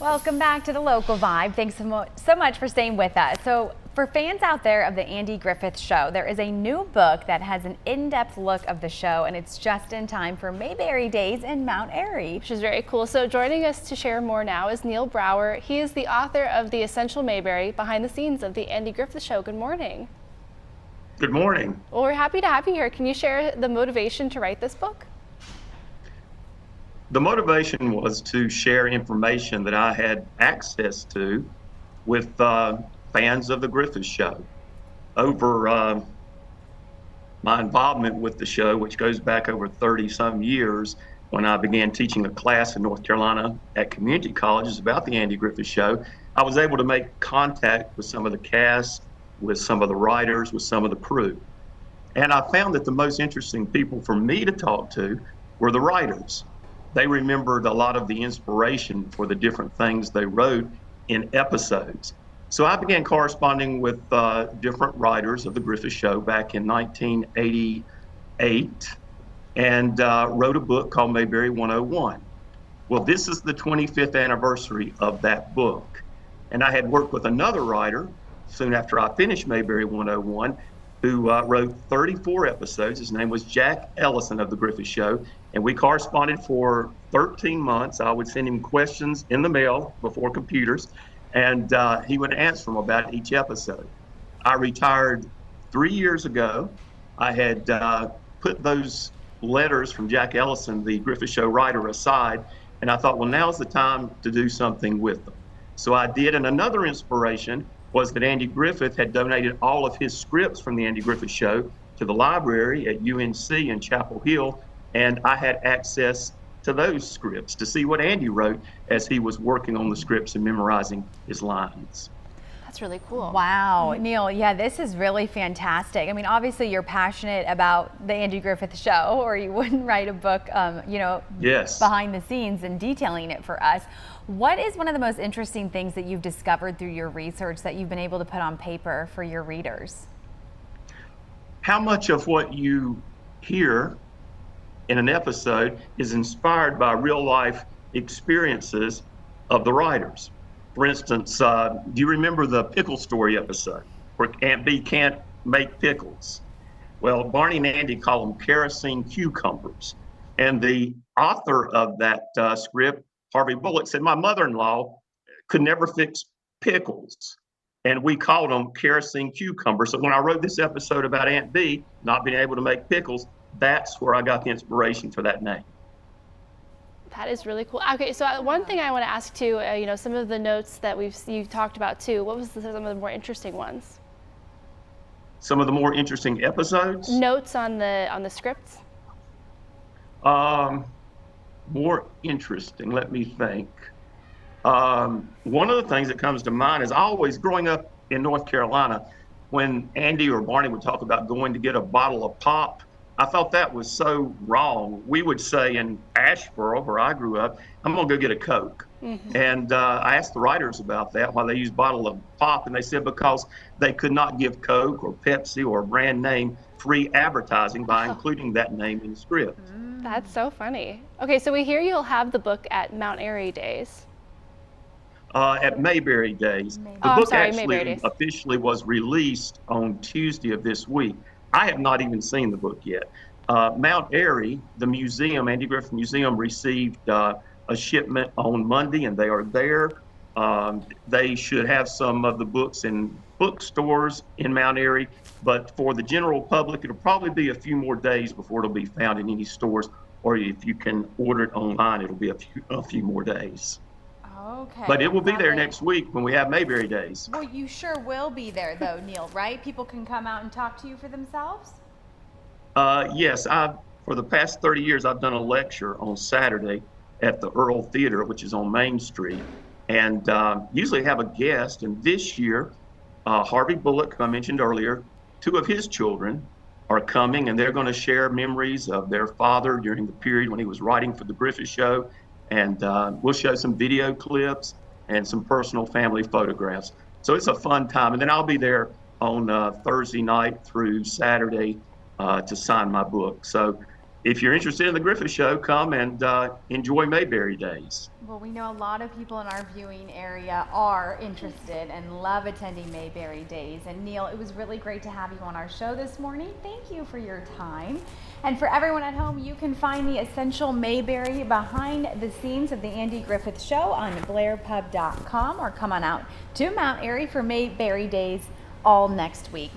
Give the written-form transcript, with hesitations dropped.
Welcome back to the Local Vibe. Thanks so much for staying with us. So for fans out there of the Andy Griffith Show, there is a new book that has an in-depth look of the show, and it's just in time for Mayberry Days in Mount Airy. Which is very cool. So joining us to share more now is Neil Brower. He is the author of The Essential Mayberry, behind the scenes of the Andy Griffith Show. Good morning. Good morning. Well, we're happy to have you here. Can you share the motivation to write this book? The motivation was to share information that I had access to with fans of the Griffith Show. Over my involvement with the show, which goes back over 30-some years, when I began teaching a class in North Carolina at community colleges about the Andy Griffith Show, I was able to make contact with some of the cast, with some of the writers, with some of the crew. And I found that the most interesting people for me to talk to were the writers. They remembered a lot of the inspiration for the different things they wrote in episodes. So I began corresponding with different writers of the Griffith Show back in 1988 and wrote a book called Mayberry 101. Well, this is the 25th anniversary of that book. And I had worked with another writer soon after I finished Mayberry 101, who wrote 34 episodes. His name was Jack Ellison of the Griffith Show, and we corresponded for 13 months. I would send him questions in the mail before computers, and he would answer them about each episode. I retired 3 years ago. I had put those letters from Jack Ellison, the Griffith Show writer, aside, and I thought, well, now's the time to do something with them. So I did, and another inspiration was that Andy Griffith had donated all of his scripts from the Andy Griffith Show to the library at UNC in Chapel Hill, and I had access to those scripts to see what Andy wrote as he was working on the scripts and memorizing his lines. That's really cool. Wow, Neil, yeah, this is really fantastic. I mean, obviously you're passionate about the Andy Griffith Show, or you wouldn't write a book, Yes. behind the scenes and detailing it for us. What is one of the most interesting things that you've discovered through your research that you've been able to put on paper for your readers? How much of what you hear in an episode is inspired by real life experiences of the writers? For instance, do you remember the pickle story episode where Aunt Bee can't make pickles? Well, Barney and Andy call them kerosene cucumbers. And the author of that script, Harvey Bullock, said, my mother-in-law could never fix pickles, and we called them kerosene cucumbers. So when I wrote this episode about Aunt Bee not being able to make pickles, that's where I got the inspiration for that name. That is really cool. Okay, so one thing I want to ask too, some of the notes that you've talked about too, what was some of the more interesting ones? Some of the more interesting episodes? Notes on the scripts? More interesting, let me think. One of the things that comes to mind is always growing up in North Carolina, when Andy or Barney would talk about going to get a bottle of pop, I thought that was so wrong. We would say in Asheboro, where I grew up, I'm gonna go get a Coke. Mm-hmm. And I asked the writers about that, why they use bottle of pop, and they said because they could not give Coke or Pepsi or a brand name free advertising by including that name in the script. That's so funny. Okay, so we hear you'll have the book at Mount Airy Days. At Mayberry Days. The book actually officially was released on Tuesday of this week. I have not even seen the book yet. Mount Airy, the museum, Andy Griffith Museum, received a shipment on Monday, and they are there. They should have some of the books in bookstores in Mount Airy, but for the general public, it'll probably be a few more days before it'll be found in any stores, or if you can order it online, it'll be a few more days. Okay. But it will be there next week when we have Mayberry Days. Well, you sure will be there though, Neil, right? People can come out and talk to you for themselves? Yes, for the past 30 years, I've done a lecture on Saturday at the Earl Theater, which is on Main Street, and usually have a guest. And this year, Harvey Bullock, who I mentioned earlier, 2 of his children are coming, and they're going to share memories of their father during the period when he was writing for the Griffith Show. And we'll show some video clips and some personal family photographs. So it's a fun time. And then I'll be there on Thursday night through Saturday to sign my book. So if you're interested in the Griffith Show, come and enjoy Mayberry Days. Well, we know a lot of people in our viewing area are interested and love attending Mayberry Days. And Neil, it was really great to have you on our show this morning. Thank you for your time. And for everyone at home, you can find the Essential Mayberry behind the scenes of the Andy Griffith Show on blairpub.com, or come on out to Mount Airy for Mayberry Days all next week.